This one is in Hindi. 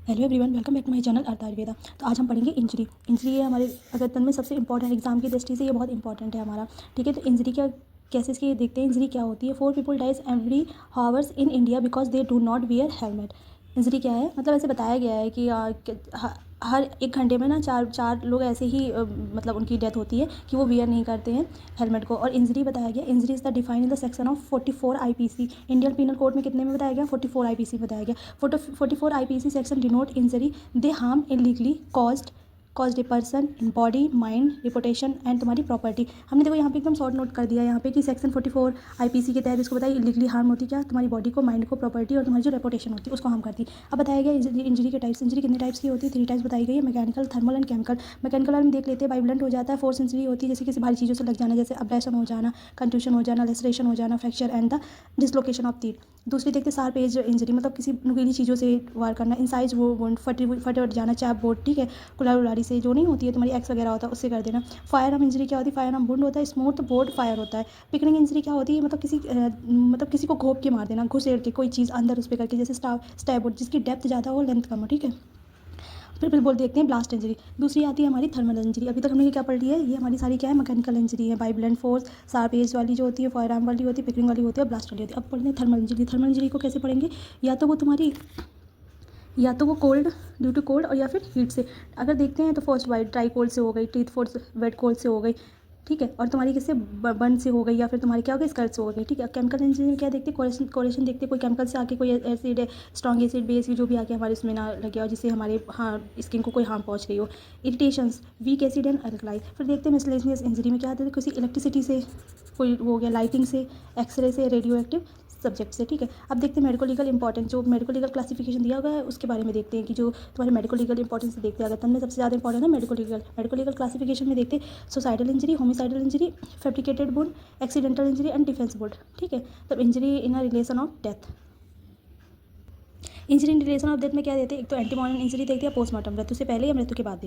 Hello everyone, welcome back to my channel earth Ayurveda. तो आज हम पढ़ेंगे इंजरी। इंजरी है हमारे अगर तन में सबसे इंपॉर्टेंट एग्जाम की दृष्टि से ये बहुत इंपॉर्टेंट है हमारा। ठीक है, तो इंजरी क्या केसेस की देखते हैं। इंजरी क्या होती है। 4 people dies every hours in India because they do not wear helmet. Injury क्या है, मतलब ऐसे बताया गया है कि हर 1 घंटे में ना चार लोग ऐसे ही मतलब उनकी डेथ होती है कि वो वियर नहीं करते हैं हेलमेट को। और इंजरी बताया गया, injury is the defined in the section of 44 IPC. Indian penal code में कितने में बताया गया, 44 आईपीसी बताया गया। 44 IPC section denote injury the harm illegally caused a person in body mind reputation and तुम्हारी प्रॉपर्टी। हमने देखो यहाँ पे एकदम शॉर्ट नोट कर दिया यहाँ पे कि सेक्शन 44 आईपीसी के तहत इसको बताइए इलीगली हार्म होती क्या, तुम्हारी बॉडी को, माइंड को, प्रॉपर्टी और तुम्हारी जो रेपुटेशन होती है उसको हार्म करती है। अब बताया गया इंजरी के टाइप्स। इंजरी कितने टाइप्स की होती है, 3 टाइप्स बताई गई है, mechanical, thermal and chemical. Mechanical वाले में देख लेते हैं, वाइब्रेंट हो जाता है, फोर्स इंजरी होती है जैसे किसी भारी चीज़ों से लग जाना, जैसे अब्रेशन हो जाना, कंट्यूशन हो जाना, लेसरेशन हो जाना, fracture and the dislocation of teeth. दूसरी देखते हैं शार्प एज इंजरी, मतलब किसी नुकीली चीज़ों से वार करना, इंसाइज वो फटे जाना, चैप बोर्ड, ठीक है, कुल्हाड़ी उलाड़ी से जो नहीं होती है तुम्हारी एक्स वगैरह होता है उससे कर देना। फायर आर्म इंजरी क्या होती है, फायर आर्म वुंड होता है, स्मूथ बोर्ड फायर होता है। पिकनिंग इंजरी क्या होती है, मतलब किसी को घोंप के मार देना, घुसेड़ के कोई चीज़ अंदर उस पर करके, जैसे स्टैब बोर्ड जिसकी डेप्थ ज़्यादा हो लेंथ कम हो, ठीक है। फिर बोल देखते हैं ब्लास्ट इंजरी। दूसरी आती है हमारी थर्मल इंजरी। अभी तक हमने ये क्या पढ़ लिया है, ये हमारी सारी क्या है, मैकेनिकल इंजरी है, by blunt force, sharp edge वाली जो होती है, फायर आर्म वाली होती है, पिकनिंग वाली होती है, ब्लास्ट वाली होती है। अब पढ़ते हैं थर्मल इंजरी। थर्मल इंजरी को कैसे पढ़ेंगे, या तो वो कोल्ड ड्यू टू कोल्ड और या फिर हीट से। अगर देखते हैं तो फर्स्ट वाइट ड्राई कोल्ड से हो गई, टीथ फोर्स वेट कोल्ड से हो गई, ठीक है, और तुम्हारी किससे बर्न से हो गई या फिर तुम्हारी क्या हो गई, स्कर्ट से हो गई, ठीक है। केमिकल इंजीनियर क्या देखते हैं, कोरेशन देखते हैं, कोई केमिकल से आके कोई एसिड है, स्ट्रॉन्ग एसिड बेस जो भी आके हमारे उसमें ना लगे और जिससे हमारे स्किन को कोई हार्म पहुंच रही हो। Irritations, weak acid and alkali. फिर देखते हैं मिसलेनियस इंजरी में क्या आते हैं, किसी इलेक्ट्रिसिटी से कोई हो गया, लाइटिंग से, एक्सरे से, रेडियो एक्टिव सब्जेक्ट से, ठीक है। अब देखते हैं मेडिको लीगल इंपॉर्टेंस, जो मेडिको लीगल क्लासिफिकेशन दिया गया है उसके बारे में देखते हैं कि जो तुम्हारे मेडिको लीगल इंपॉर्टेंस से देखते हैं। अगर तुमने सबसे ज़्यादा इंपॉर्टेंट है मेडिको लीगल क्लासिफिकेशन में देखते हैं suicidal injury, homicidal injury, fabricated wound, accidental injury and defence wound, ठीक है। तब injury in a relation of death. Injury in relation of death में क्या देते हैं, एक तो एंटीमॉर्टम इंजरी देखते हैं, पोस्टमार्टम मृत्यु से पहले या मृत्यु के बाद देखते हैं।